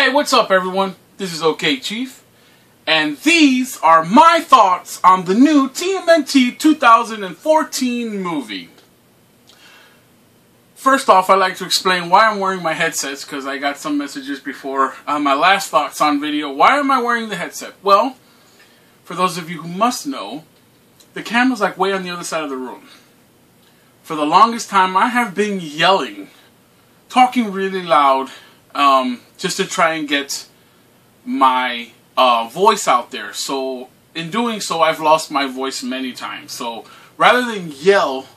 Hey, what's up everyone? This is Okchief, and these are my thoughts on the new TMNT 2014 movie. First off, I'd like to explain why I'm wearing my headsets, because I got some messages before my last thoughts on video. Why am I wearing the headset? Well, for those of you who must know, the camera's like way on the other side of the room. For the longest time, I have been yelling, talking really loud, just to try and get my voice out there. So in doing so, I've lost my voice many times. So rather than yell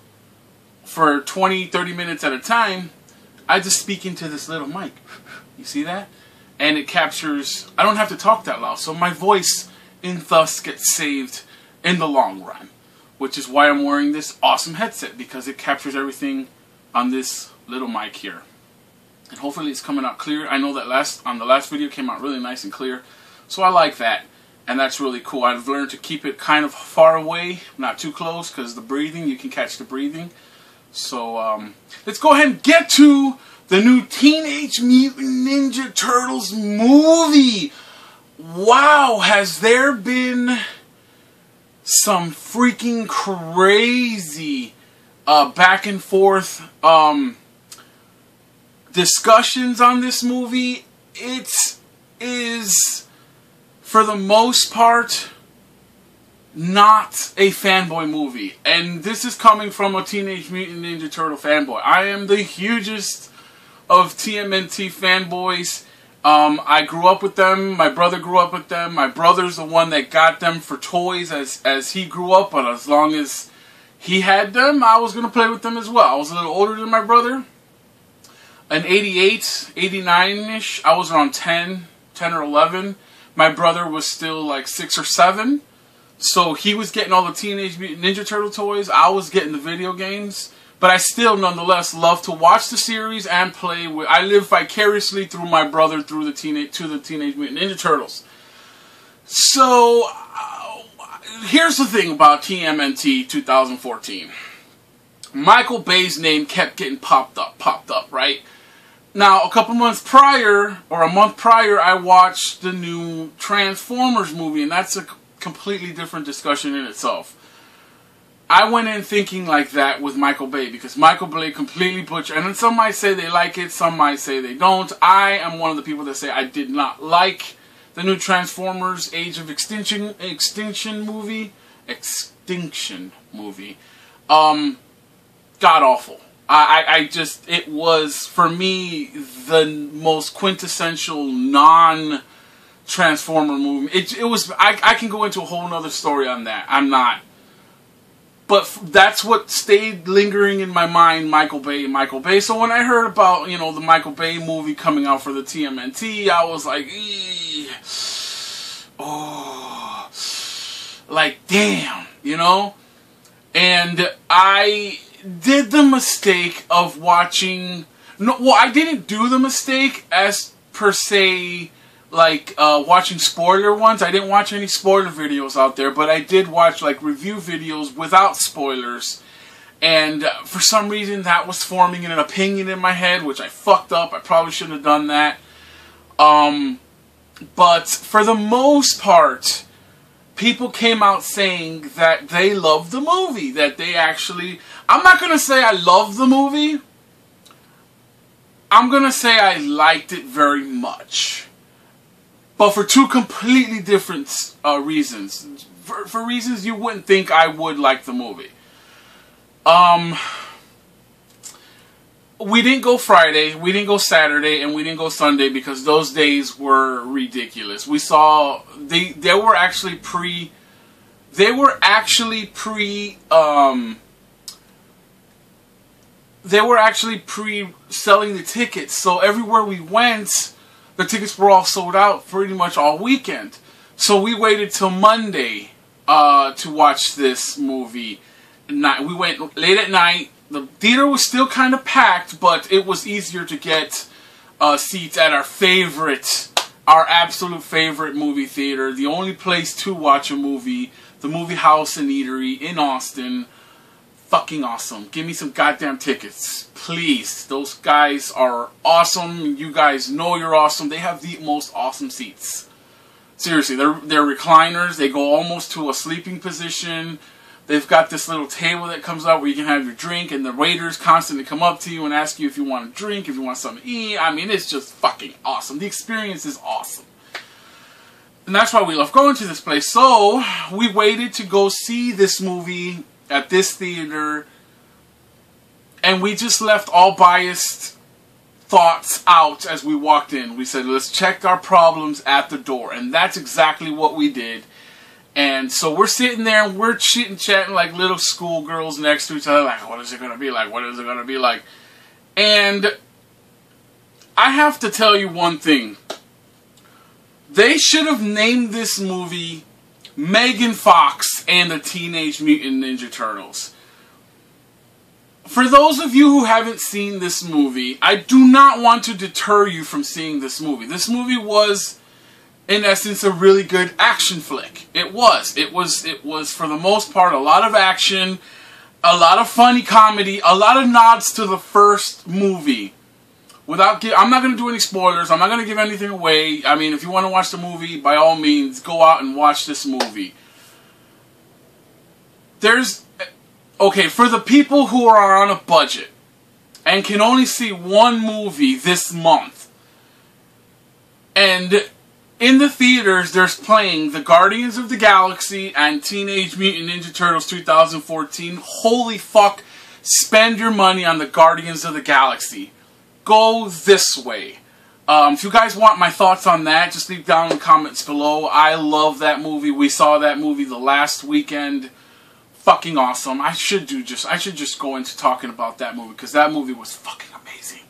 for 20-30 minutes at a time, I just speak into this little mic. You see that? And it captures, I don't have to talk that loud, so my voice thus gets saved in the long run, which is why I'm wearing this awesome headset, because it captures everything on this little mic here. And hopefully it's coming out clear. I know that on the last video came out really nice and clear, so I like that, and that's really cool. I've learned to keep it kind of far away, not too close, because the breathing, you can catch the breathing. So let's go ahead and get to the new Teenage Mutant Ninja Turtles movie. Wow, has there been some freaking crazy back and forth discussions on this movie. It is, for the most part, not a fanboy movie. And this is coming from a Teenage Mutant Ninja Turtle fanboy. I am the hugest of TMNT fanboys. I grew up with them. My brother grew up with them. My brother's the one that got them for toys as he grew up. But as long as he had them, I was going to play with them as well. I was a little older than my brother. In 88, 89-ish, I was around 10 or 11. My brother was still like 6 or 7. So he was getting all the Teenage Mutant Ninja Turtle toys. I was getting the video games. But I still, nonetheless, love to watch the series and play with. I live vicariously through my brother through the Teenage Mutant Ninja Turtles. So here's the thing about TMNT 2014. Michael Bay's name kept getting popped up, right? Now, a couple months prior, or a month prior, I watched the new Transformers movie, and that's a completely different discussion in itself. I went in thinking like that with Michael Bay, because Michael Bay completely butchered, and some might say they like it, some might say they don't. I am one of the people that say I did not like the new Transformers Age of Extinction movie. God awful. I just, it was, for me, the most quintessential non-Transformer movie. It was, I can go into a whole nother story on that. I'm not. But that's what stayed lingering in my mind, Michael Bay. So when I heard about, you know, the Michael Bay movie coming out for the TMNT, I was like, oh, like, damn, you know? And I did the mistake of watching, I didn't do the mistake as per se, like watching spoiler ones. I didn't watch any spoiler videos out there, but I did watch like review videos without spoilers. And for some reason that was forming an opinion in my head, which I fucked up. I probably shouldn't have done that. But for the most part, people came out saying that they loved the movie, that they actually, I'm not going to say I love the movie. I'm going to say I liked it very much. But for two completely different reasons. For reasons you wouldn't think I would like the movie. We didn't go Friday, we didn't go Saturday, and we didn't go Sunday because those days were ridiculous. We saw, they were actually pre-selling the tickets. So everywhere we went, the tickets were all sold out pretty much all weekend. So we waited till Monday to watch this movie. We went late at night. The theater was still kind of packed, but it was easier to get seats at our absolute favorite movie theater. The only place to watch a movie, the Movie House and Eatery in Austin. fucking awesome. Give me some goddamn tickets. Please. Those guys are awesome. You guys know you're awesome. They have the most awesome seats. Seriously, they're recliners. They go almost to a sleeping position. They've got this little table that comes out where you can have your drink, and the waiters constantly come up to you and ask you if you want a drink, if you want something to eat. I mean, it's just fucking awesome. The experience is awesome. And that's why we love going to this place. So, we waited to go see this movie at this theater, and we just left all biased thoughts out as we walked in. We said, let's check our problems at the door. And that's exactly what we did. And so we're sitting there and we're chit-chatting like little schoolgirls next to each other, like, what is it going to be like? What is it going to be like? And I have to tell you one thing. They should have named this movie Megan Fox and the Teenage Mutant Ninja Turtles. For those of you who haven't seen this movie, I do not want to deter you from seeing this movie. This movie was, in essence, a really good action flick. It was for the most part a lot of action, a lot of funny comedy, a lot of nods to the first movie. I'm not going to do any spoilers. I'm not going to give anything away. I mean, if you want to watch the movie, by all means, go out and watch this movie. Okay, for the people who are on a budget and can only see one movie this month, and in the theaters, there's playing The Guardians of the Galaxy and Teenage Mutant Ninja Turtles 2014. Holy fuck, spend your money on The Guardians of the Galaxy. Go this way. If you guys want my thoughts on that, just leave down in the comments below. I love that movie. We saw that movie the last weekend. Fucking awesome. I should just go into talking about that movie, because that movie was fucking amazing.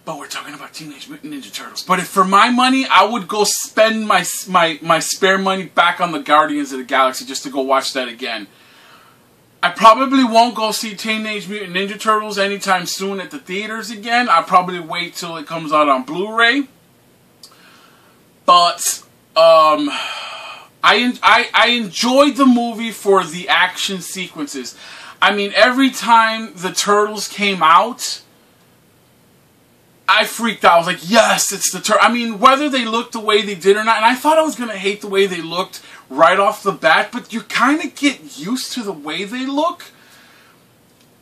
But we're talking about Teenage Mutant Ninja Turtles. But if for my money, I would go spend my spare money back on the Guardians of the Galaxy just to go watch that again. I probably won't go see Teenage Mutant Ninja Turtles anytime soon at the theaters again. I'll probably wait till it comes out on Blu-ray. But I enjoyed the movie for the action sequences. I mean, every time the Turtles came out, I freaked out. I was like, yes, it's the Turtles. I mean, whether they looked the way they did or not, and I thought I was going to hate the way they looked right off the bat, but you kind of get used to the way they look.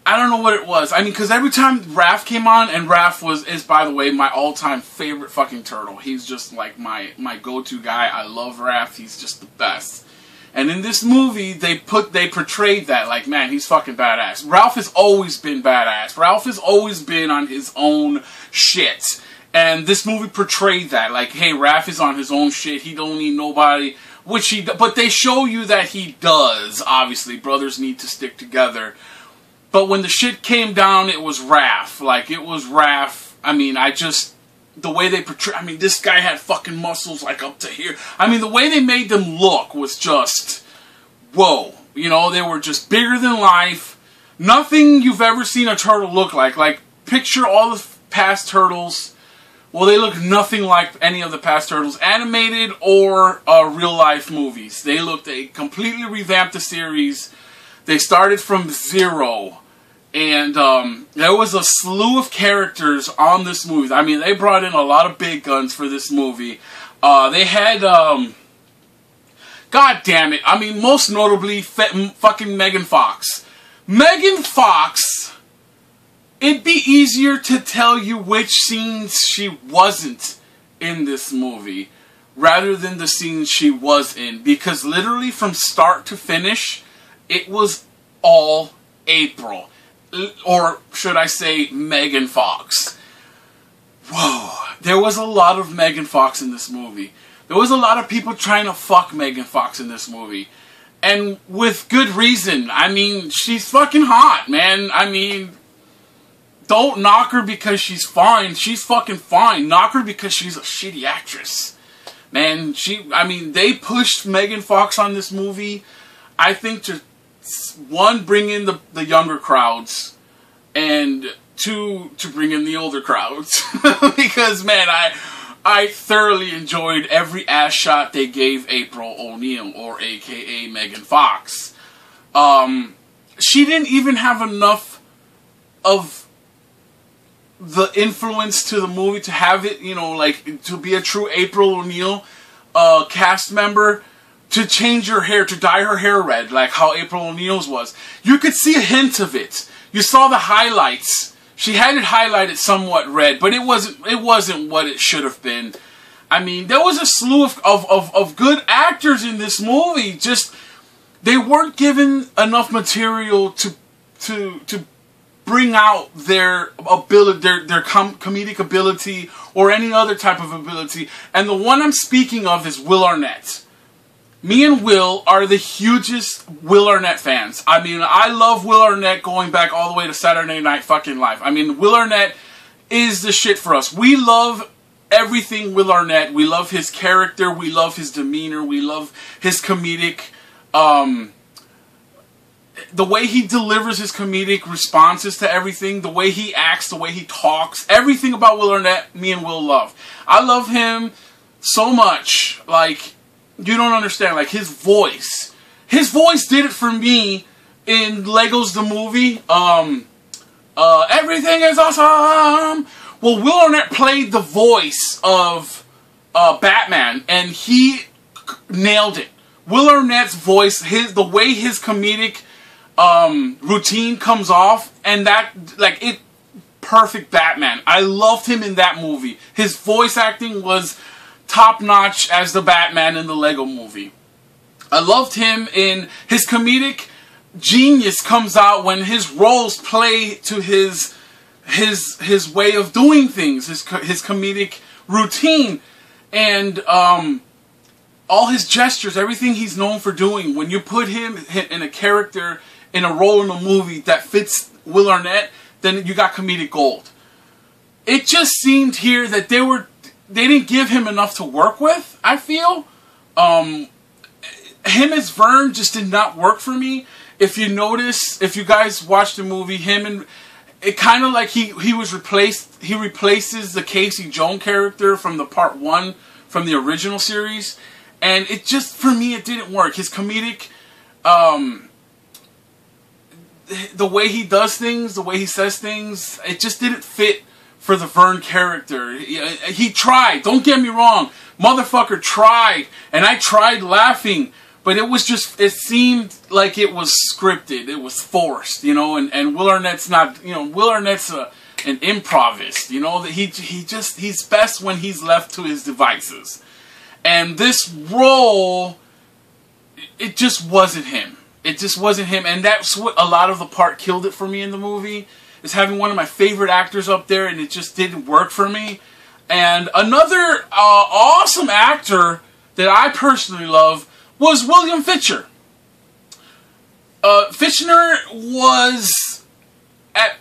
I don't know what it was. I mean, because every time Raph came on, and Raph is, by the way, my all-time favorite fucking turtle. He's just like my go-to guy. I love Raph. He's just the best. And in this movie, they portrayed that, like, man, he's fucking badass. Ralph has always been badass. Ralph has always been on his own shit. And this movie portrayed that, like, hey, Raph is on his own shit. He don't need nobody. But they show you that he does, obviously. Brothers need to stick together. But when the shit came down, it was Raph. Like, it was Raph. I mean, the way they portray, I mean, this guy had fucking muscles like up to here. I mean, the way they made them look was just, whoa. You know, they were just bigger than life. Nothing you've ever seen a turtle look like. Like, picture all the past turtles. Well, they look nothing like any of the past Turtles, animated or real-life movies. They completely revamped the series. They started from zero. And there was a slew of characters on this movie. I mean, they brought in a lot of big guns for this movie. They had, God damn it, I mean, most notably, fucking Megan Fox. Megan Fox... It'd be easier to tell you which scenes she wasn't in this movie rather than the scenes she was in. Because literally from start to finish, it was all April. Or should I say Megan Fox. Whoa. There was a lot of Megan Fox in this movie. There was a lot of people trying to fuck Megan Fox in this movie. And with good reason. I mean, she's fucking hot, man. I mean... Don't knock her because she's fine. She's fucking fine. Knock her because she's a shitty actress. Man, they pushed Megan Fox on this movie, I think, to, one, bring in the younger crowds, and two, to bring in the older crowds. Because, man, I thoroughly enjoyed every ass shot they gave April O'Neil, or a.k.a. Megan Fox. she didn't even have enough of the influence to the movie to have it, you know, like, to be a true April O'Neil cast member, to change her hair, to dye her hair red, like how April O'Neil's was. You could see a hint of it. You saw the highlights. She had it highlighted somewhat red, but it wasn't what it should have been. I mean, there was a slew of good actors in this movie. Just, they weren't given enough material to bring out their ability, their comedic ability, or any other type of ability. And the one I'm speaking of is Will Arnett. Me and Will are the hugest Will Arnett fans. I mean, I love Will Arnett going back all the way to Saturday Night fucking Live. I mean, Will Arnett is the shit for us. We love everything Will Arnett. We love his character. We love his demeanor. We love his comedic, the way he delivers his comedic responses to everything, the way he acts, the way he talks, everything about Will Arnett, me and Will love. I love him so much, like, you don't understand, like, his voice. His voice did it for me in Legos the Movie. Everything is awesome. Well, Will Arnett played the voice of Batman, and he nailed it. Will Arnett's voice, the way his comedic routine comes off, and that, like, it, perfect Batman. I loved him in that movie. His voice acting was top-notch as the Batman in the Lego Movie. I loved him in his comedic genius comes out when his roles play to his way of doing things, his comedic routine, and all his gestures, everything he's known for doing. When you put him in a character, in a role in a movie that fits Will Arnett, then you got comedic gold. It just seemed here that they didn't give him enough to work with, I feel. Him as Vern just did not work for me. If you notice, if you guys watch the movie, it kind of like he replaces the Casey Jones character from the part 1 from the original series. And it just, for me, it didn't work. His comedic, the way he does things, the way he says things, it just didn't fit for the Vern character. He tried, don't get me wrong. Motherfucker tried, and I tried laughing, but it was just, it seemed like it was scripted, it was forced, you know, and Will Arnett's not, you know, Will Arnett's an improvist, you know, that he's best when he's left to his devices. And this role, it just wasn't him. It just wasn't him, and that's what a lot of the part killed it for me in the movie. Is having one of my favorite actors up there, and it just didn't work for me. And another awesome actor that I personally love was William Fichtner. Fichtner was,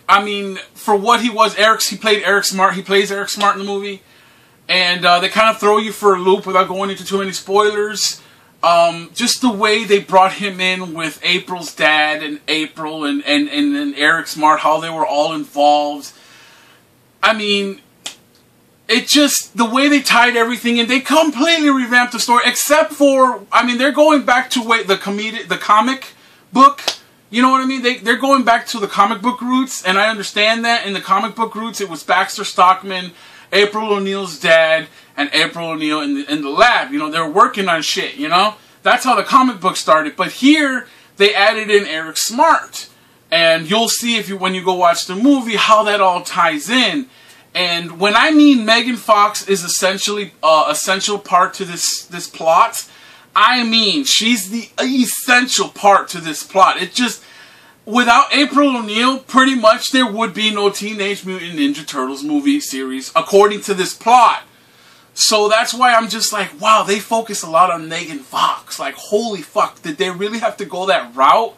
I mean, for what he was, he played Eric Smart. He plays Eric Smart in the movie. And they kind of throw you for a loop without going into too many spoilers. Just the way they brought him in with April's dad and April and Eric Smart, how they were all involved. I mean, it just, the way they tied everything in, they completely revamped the story, except for, I mean, they're going back to the comic book, you know what I mean? They're going back to the comic book roots, and I understand that. In the comic book roots, it was Baxter Stockman, April O'Neil's dad, and April O'Neil in the lab. You know, they're working on shit, you know? That's how the comic book started. But here, they added in Eric Smart. And you'll see when you go watch the movie how that all ties in. And when I mean Megan Fox is essentially essential part to this plot, I mean she's the essential part to this plot. It just, without April O'Neil, pretty much there would be no Teenage Mutant Ninja Turtles movie series, according to this plot. So that's why I'm just like, wow, they focus a lot on Megan Fox. Like, holy fuck, did they really have to go that route?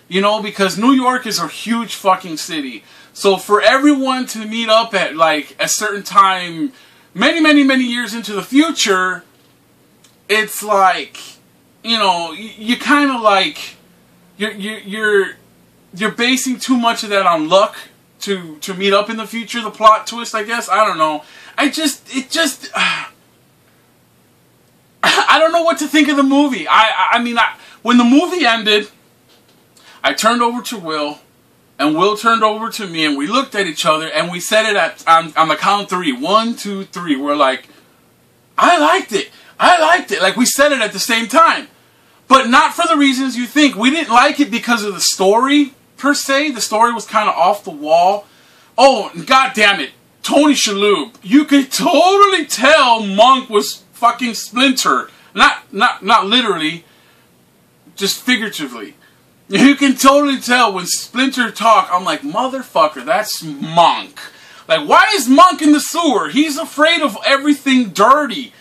You know, because New York is a huge fucking city. So for everyone to meet up at, like, a certain time, many, many, many years into the future, it's like, you know, you kind of like, you're basing too much of that on luck to meet up in the future, the plot twist, I guess. I don't know. I don't know what to think of the movie. When the movie ended, I turned over to Will, and Will turned over to me, and we looked at each other, and we said it on the count of 3. 1, 2, 3. We're like, I liked it. I liked it. Like, we said it at the same time. But not for the reasons you think. We didn't like it because of the story, per se. The story was kind of off the wall. Oh, god damn it. Tony Shalhoub. You could totally tell Monk was fucking Splinter. Not literally. Just figuratively. You can totally tell when Splinter talk, I'm like, motherfucker, that's Monk. Like, why is Monk in the sewer? He's afraid of everything dirty.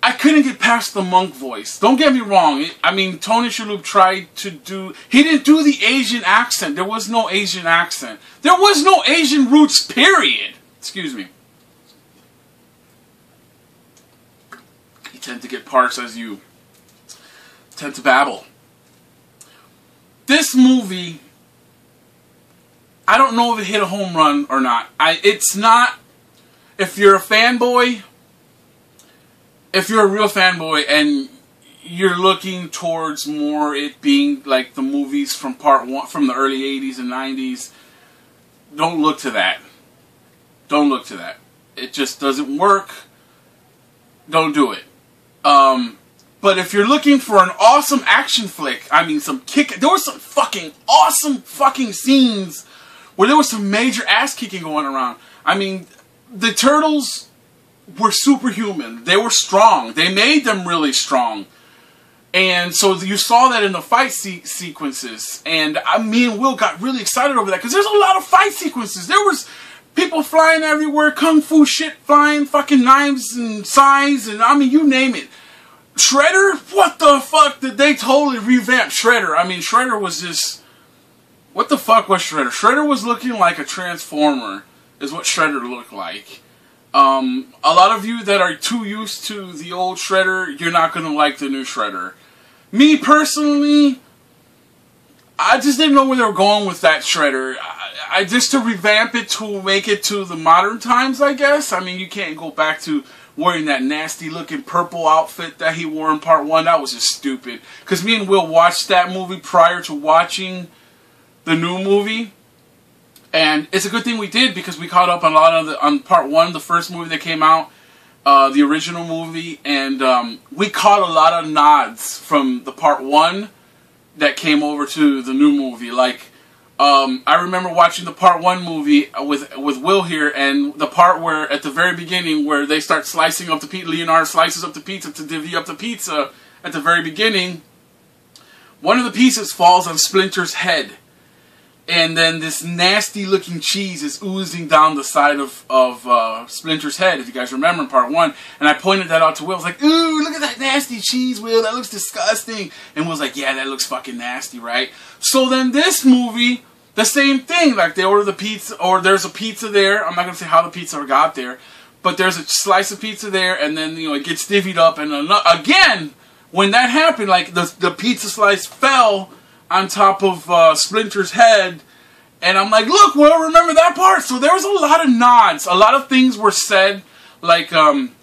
I couldn't get past the Monk voice. Don't get me wrong. I mean, Tony Shalhoub tried to do... He didn't do the Asian accent. There was no Asian accent. There was no Asian roots, period. Excuse me. You tend to get parts as you tend to babble. This movie, I don't know if it hit a home run or not. It's not... If you're a fanboy... If you're a real fanboy and you're looking towards more it being like the movies from part 1, from the early 80s and 90s, don't look to that. Don't look to that. It just doesn't work. Don't do it. But if you're looking for an awesome action flick, I mean there were some fucking awesome fucking scenes where there was some major ass kicking going around. I mean, the Turtles were superhuman. They were strong. They made them really strong. And so you saw that in the fight sequences. And me and Will got really excited over that. Because there's a lot of fight sequences. There was people flying everywhere. Kung fu shit flying. Fucking knives and sais. And I mean, you name it. Shredder? What the fuck? Did they totally revamp Shredder? I mean, Shredder was just... What the fuck was Shredder? Shredder was looking like a Transformer. Is what Shredder looked like. A lot of you that are too used to the old Shredder, you're not going to like the new Shredder. Me, personally, I just didn't know where they were going with that Shredder. I just to revamp it to make it to the modern times, I guess. I mean, you can't go back to wearing that nasty-looking purple outfit that he wore in part 1. That was just stupid. Because me and Will watched that movie prior to watching the new movie. And it's a good thing we did because we caught up on a lot of on part 1, the first movie that came out, the original movie, and we caught a lot of nods from the part 1 that came over to the new movie. Like, I remember watching the part 1 movie with Will here, and the part where at the very beginning where they start slicing up the pizza, Leonardo slices up the pizza to divvy up the pizza at the very beginning. One of the pieces falls on Splinter's head. And then this nasty-looking cheese is oozing down the side of Splinter's head, if you guys remember in part 1. And I pointed that out to Will. I was like, ooh, look at that nasty cheese, Will. That looks disgusting. And Will's like, yeah, that looks fucking nasty, right? So then this movie, the same thing. Like, they order the pizza, or there's a pizza there. I'm not going to say how the pizza got there. But there's a slice of pizza there, and then, you know, it gets divvied up. And again, when that happened, like, the pizza slice fell on top of Splinter's head, and I'm like, look, Will, remember that part? So there was a lot of nods. A lot of things were said, like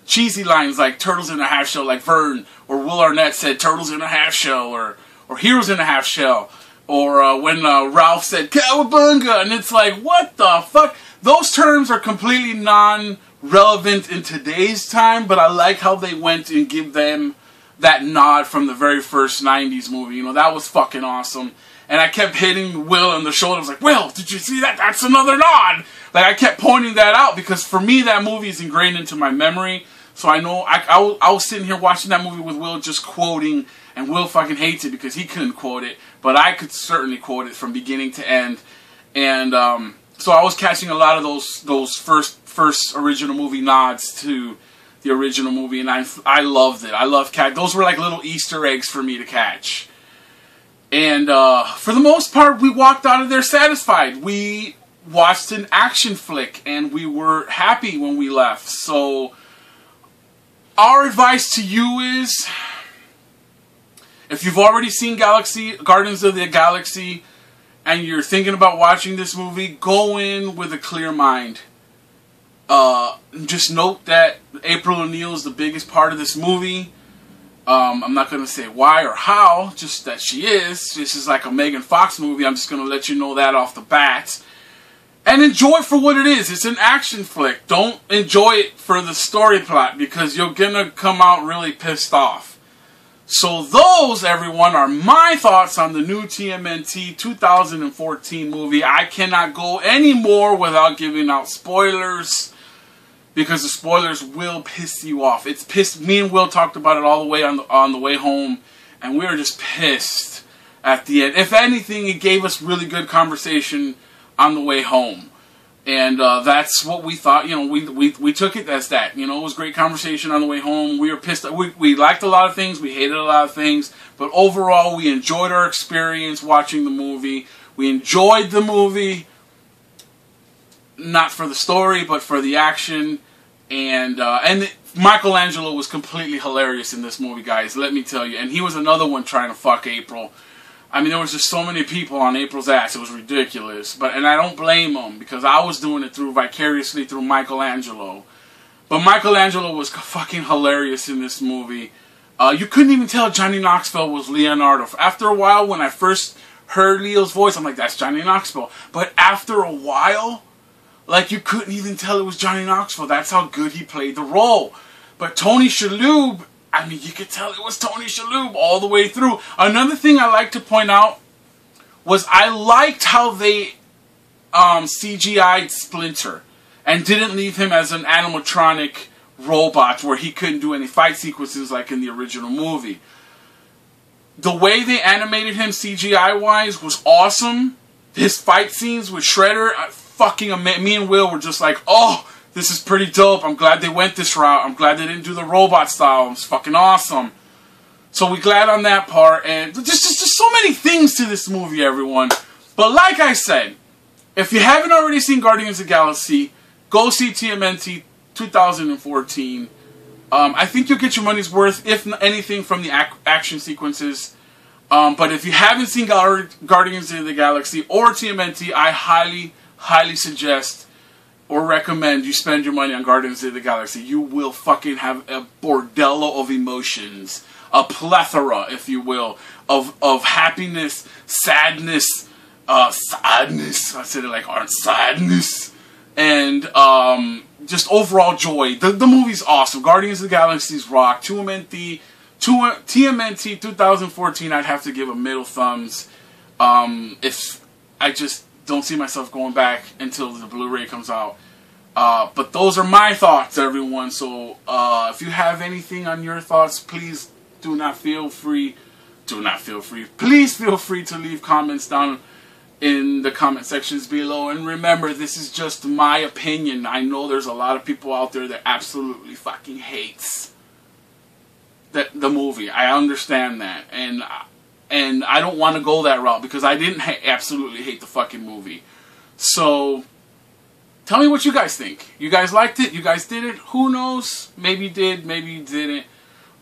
cheesy lines, like Turtles in a Half Shell, like Vern, or Will Arnett said Turtles in a Half Shell, or Heroes in a Half Shell, or when Ralph said Cowabunga, and it's like, what the fuck? Those terms are completely non-relevant in today's time, but I like how they went and give them that nod from the very first 90s movie. You know, that was fucking awesome. And I kept hitting Will in the shoulder. I was like, Will, did you see that? That's another nod. Like, I kept pointing that out because for me, that movie is ingrained into my memory. So I know, I was sitting here watching that movie with Will just quoting, and Will fucking hates it because he couldn't quote it. But I could certainly quote it from beginning to end. And so I was catching a lot of those first original movie nods to the original movie, and I loved it. I love those were like little Easter eggs for me to catch. And for the most part, we walked out of there satisfied. We watched an action flick, and we were happy when we left. So our advice to you is, if you've already seen Guardians of the Galaxy, and you're thinking about watching this movie, go in with a clear mind. Just note that April O'Neil is the biggest part of this movie. I'm not going to say why or how, just that she is. This is like a Megan Fox movie. I'm just going to let you know that off the bat. And enjoy it for what it is. It's an action flick. Don't enjoy it for the story plot, because you're going to come out really pissed off. So those, everyone, are my thoughts on the new TMNT 2014 movie. I cannot go any more without giving out spoilers, because the spoilers will piss you off. It's pissed. Me and Will talked about it all the way on the way home, and we were just pissed at the end. If anything, it gave us really good conversation on the way home, and that's what we thought. You know, we took it as that. You know, it was great conversation on the way home. We were pissed. We liked a lot of things. We hated a lot of things, but overall, we enjoyed our experience watching the movie. We enjoyed the movie. Not for the story, but for the action, and Michelangelo was completely hilarious in this movie, guys. Let me tell you, and he was another one trying to fuck April. I mean, there was just so many people on April's ass; it was ridiculous. And I don't blame him, because I was doing it vicariously through Michelangelo. But Michelangelo was fucking hilarious in this movie. You couldn't even tell Johnny Knoxville was Leonardo. After a while, when I first heard Leo's voice, I'm like, that's Johnny Knoxville. But after a while, like, you couldn't even tell it was Johnny Knoxville. That's how good he played the role. But Tony Shalhoub, I mean, you could tell it was Tony Shalhoub all the way through. Another thing I like to point out was I liked how they CGI'd Splinter and didn't leave him as an animatronic robot where he couldn't do any fight sequences like in the original movie. The way they animated him CGI-wise was awesome. His fight scenes with Shredder, fucking amazing. Me and Will were just like, oh, this is pretty dope. I'm glad they went this route. I'm glad they didn't do the robot style. It's fucking awesome. So we're glad on that part. And just so many things to this movie, everyone. But like I said, if you haven't already seen Guardians of the Galaxy, go see TMNT 2014. I think you'll get your money's worth, if anything, from the action sequences. But if you haven't seen Guardians of the Galaxy or TMNT, I highly suggest or recommend you spend your money on Guardians of the Galaxy. You will fucking have a bordello of emotions, a plethora, if you will, of happiness, sadness, sadness. I said it like sadness, and just overall joy. The movie's awesome. Guardians of the Galaxy's rock. TMNT 2014. I'd have to give a middle thumbs. If I just don't see myself going back until the Blu-ray comes out. But those are my thoughts, everyone. So if you have anything on your thoughts, please please feel free to leave comments down in the comment sections below. And remember, this is just my opinion. I know there's a lot of people out there that absolutely fucking hates the movie. I understand that, and I don't want to go that route, because I didn't absolutely hate the fucking movie. So, tell me what you guys think. You guys liked it? You guys did it? Who knows? Maybe you did, maybe you didn't.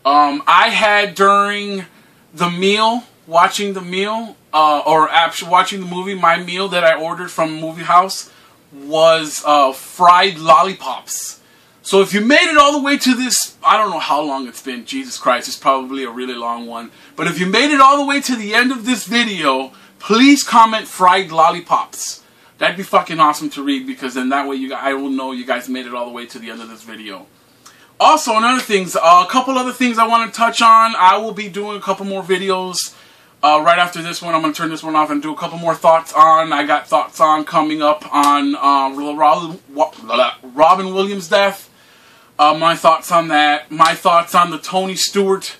I had, during the meal, watching the meal, or actually watching the movie, my meal that I ordered from Movie House was fried lollipops. So if you made it all the way to this, I don't know how long it's been, Jesus Christ, it's probably a really long one. But if you made it all the way to the end of this video, please comment fried lollipops. That'd be fucking awesome to read, because then that way I will know you guys made it all the way to the end of this video. Also, a couple other things I want to touch on. I will be doing a couple more videos right after this one. I'm going to turn this one off and do a couple more thoughts on. I got thoughts on coming up on Robin Williams' death. My thoughts on that. My thoughts on the Tony Stewart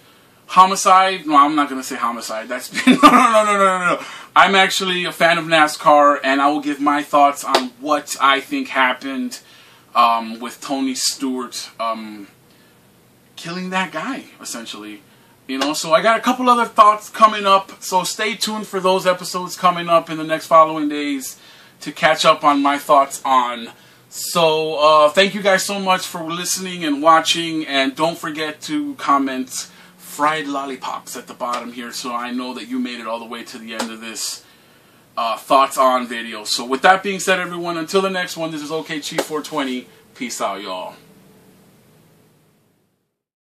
homicide. No, I'm not going to say homicide. That's been... No. I'm actually a fan of NASCAR, and I will give my thoughts on what I think happened with Tony Stewart killing that guy, essentially. You know, so I got a couple other thoughts coming up, so stay tuned for those episodes coming up in the next following days to catch up on my thoughts on. So, thank you guys so much for listening and watching, and don't forget to comment fried lollipops at the bottom here so I know that you made it all the way to the end of this thoughts on video. So with that being said, everyone, until the next one, this is Okchief420. Peace out, y'all.